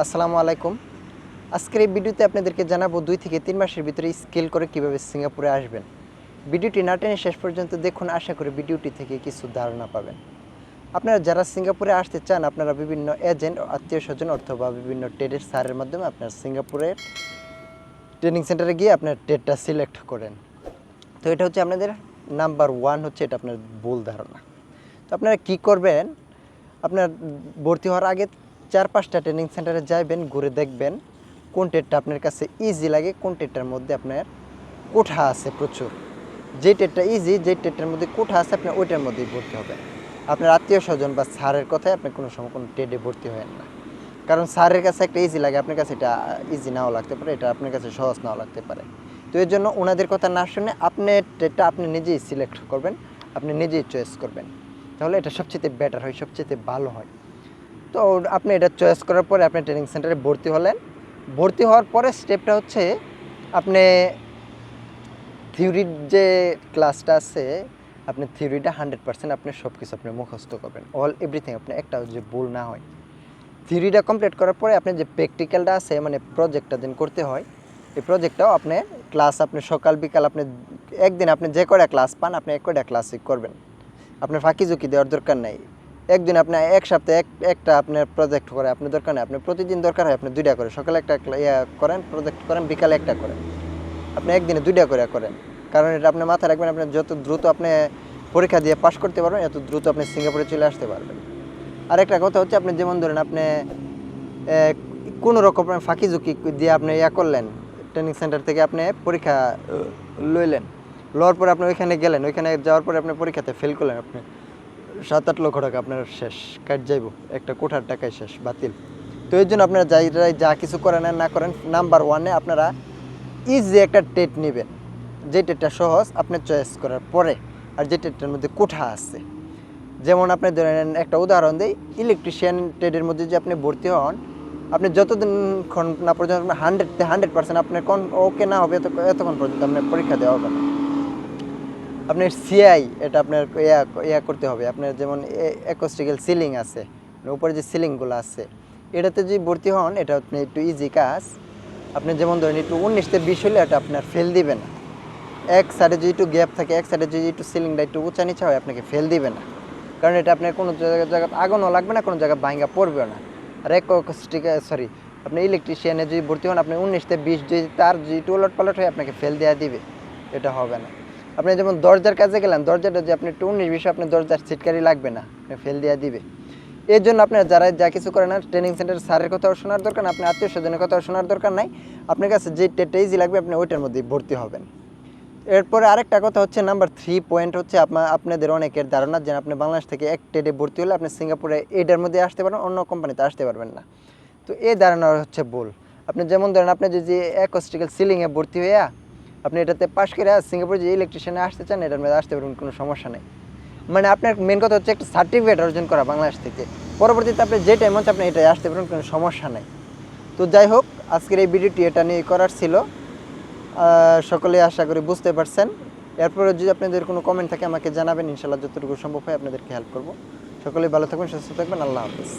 আসসালামু আলাইকুম। আজকের এই ভিডিওতে আপনাদেরকে জানাবো 2 থেকে 3 মাসের ভিতরে স্কেল করে কিভাবে সিঙ্গাপুরে আসবেন। ভিডিওটি না টেনে শেষ পর্যন্ত দেখুন, আশা করি ভিডিওটি থেকে কিছু ধারণা পাবেন। আপনারা যারা সিঙ্গাপুরে আসতে চান, আপনারা বিভিন্ন এজেন্ট, আত্মীয়স্বজন অথবা বিভিন্ন ট্রেডের স্যারের মাধ্যমে আপনার সিঙ্গাপুরের ট্রেনিং সেন্টারে গিয়ে আপনার ট্রেডটা সিলেক্ট করেন। তো এটা হচ্ছে আপনাদের নাম্বার 1 হচ্ছে এটা আপনার ভুল ধারণা। তো আপনারা কি করবেন, আপনার ভর্তি হওয়ার আগে 4-5টা ট্রেনিং সেন্টারে যাবেন, ঘুরে দেখবেন কোন ট্রেডটা আপনার কাছে ইজি লাগে, কোন ট্রেডটার মধ্যে আপনার কোঠা আছে প্রচুর। যে ট্রেডটা ইজি, যে ট্রেডটার মধ্যে কোঠা আছে, আপনার ওইটার মধ্যেই ভর্তি হবেন। আপনার আত্মীয় স্বজন বা স্যারের কথায় আপনি কোনো সময় কোনো ট্রেডে ভর্তি হবেন না, কারণ স্যারের কাছে একটা ইজি লাগে, আপনার কাছে এটা ইজি নাও লাগতে পারে, এটা আপনার কাছে সহজ নাও লাগতে পারে। তো এর জন্য ওনাদের কথা না শুনে আপনি ট্রেডটা আপনি নিজেই সিলেক্ট করবেন, আপনি নিজেই চয়েস করবেন, তাহলে এটা সবচেয়ে বেটার হয়, সবচেয়ে ভালো হয়। তো আপনি এটা চয়েস করার পরে আপনি ট্রেনিং সেন্টারে ভর্তি হলেন। ভর্তি হওয়ার পরে স্টেপটা হচ্ছে আপনি থিওরির যে ক্লাসটা আছে, আপনি থিওরিটা 100% আপনি সব কিছু আপনি মুখস্থ করবেন, অল এভরিথিং, আপনি একটা যে ভুল না হয়। থিওরিটা কমপ্লিট করার পরে আপনি যে প্র্যাকটিক্যালটা আছে, মানে প্রজেক্টটা দিন করতে হয়, এই প্রজেক্টটাও আপনি ক্লাস আপনি সকাল বিকাল আপনি একদিন আপনি যে কয়টা ক্লাস পান আপনি এক কয়টা ক্লাসই করবেন। আপনার ফাঁকি ঝুঁকি দেওয়ার দরকার নাই। একদিন আপনি এক সপ্তাহে একটা আপনার প্রজেক্ট করে আপনার দরকার নেই, আপনি প্রতিদিন দরকার হয় আপনি 2টা করে, সকালে একটা করেন প্রজেক্ট করেন, বিকালে একটা করেন, আপনি একদিনে 2টা করে করেন। কারণ এটা আপনি মাথায় রাখবেন, আপনি যত দ্রুত আপনি পরীক্ষা দিয়ে পাশ করতে পারবেন, এত দ্রুত আপনি সিঙ্গাপুরে চলে আসতে পারবেন। আর একটা কথা হচ্ছে, আপনি যেমন ধরেন আপনি কোনো রকম ফাঁকি ঝুঁকি দিয়ে আপনি করলেন, ট্রেনিং সেন্টার থেকে আপনি পরীক্ষা লইলেন, লওয়ার পরে আপনি ওইখানে গেলেন, ওইখানে যাওয়ার পরে আপনি পরীক্ষাতে ফেল করলেন, আপনি 7-8 লক্ষ টাকা আপনার শেষ, কাট যাইব, একটা কোঠার টাকাই শেষ, বাতিল। তো এই জন্য আপনারা যা কিছু করেন আর না করেন, নাম্বার 1-এ আপনারা ইজি একটা টেট নেবেন, যে টেটটা সহজ আপনি চয়েস করার পরে, আর যে টেটটার মধ্যে কোঠা আছে। যেমন আপনি ধরেন একটা উদাহরণ দিই, ইলেকট্রিশিয়ান ট্রেডের মধ্যে যে আপনি ভর্তি হন, আপনি যতদিনক্ষণ না পর্যন্ত আপনার 100% আপনার ওকে না হবে, এতক্ষণ পর্যন্ত আপনার পরীক্ষা দেওয়া হবে না। আপনার সিআই এটা আপনার করতে হবে, আপনার যেমন অ্যাকোস্টিক্যাল সিলিং আছে, উপরে যে সিলিংগুলো আছে, এটাতে যদি ভর্তি হন এটা আপনি একটু ইজি কাজ। আপনি যেমন ধরেন একটু 19-20 হলে এটা আপনার ফেল দিবে না। এক সাইডে যদি একটু গ্যাপ থাকে, এক সাইডে যদি একটু সিলিংটা একটু উঁচা নিচা হয়, আপনাকে ফেল দিবে না, কারণ এটা আপনার কোনো জায়গা আগুনও লাগবে না, কোনো জায়গায় ভাঙা পড়বেও না। আর আপনি ইলেকট্রিশিয়ানে যদি ভর্তি হন, আপনি 19-20 যদি তার যদি একটু উলট পালট হয়, আপনাকে ফেল দেওয়া দিবে, এটা হবে না। আপনি যেমন দরজার কাছে গেলেন, দরজাটা যে আপনি একটু 19-20, আপনার দরজার সিটকারি লাগবে না, ফেল দেওয়া দিবে। এর জন্য আপনার যারা যা কিছু করে না, ট্রেনিং সেন্টার স্যারের কথাও শোনার দরকার না, আপনি আত্মীয় স্বজনের কথাও শোনার দরকার নাই, আপনার কাছে যে টেটটা ইজি লাগবে আপনি ওইটার মধ্যেই ভর্তি হবেন। এরপরে আরেকটা কথা হচ্ছে, নাম্বার 3 পয়েন্ট হচ্ছে, আপনাদের অনেকের ধারণা যে আপনি বাংলাদেশ থেকে এক ট্রেডে ভর্তি হলে আপনি সিঙ্গাপুরে এটার মধ্যে আসতে পারবেন, অন্য কোম্পানিতে আসতে পারবেন না। তো এই ধারণা হচ্ছে ভুল। আপনি যেমন ধরেন আপনি যদি অ্যাকোস্টিক্যাল সিলিংয়ে ভর্তি হইয়া আপনি এটাতে পাশ করে সিঙ্গাপুরে যে ইলেকট্রিশিয়ানে আসতে চান, এটার মধ্যে আসতে পারবেন, কোনো সমস্যা নেই। মানে আপনার মেন কথা হচ্ছে একটা সার্টিফিকেট অর্জন করা বাংলাদেশ থেকে, পরবর্তীতে আপনি যে টাইম হচ্ছে আপনি এটাই আসতে পারবেন, কোনো সমস্যা নেই। তো যাই হোক, আজকের এই ভিডিওটি এটা নিয়ে করার ছিল। সকলেই আশা করি বুঝতে পারছেন। এরপরে যদি আপনাদের কোনো কমেন্ট থাকে আমাকে জানাবেন, ইনশাআল্লাহ যতটুকু সম্ভব হয় আপনাদেরকে হেল্প করব। সকলেই ভালো থাকবেন, সুস্থ থাকবেন, আল্লাহ হাফেজ।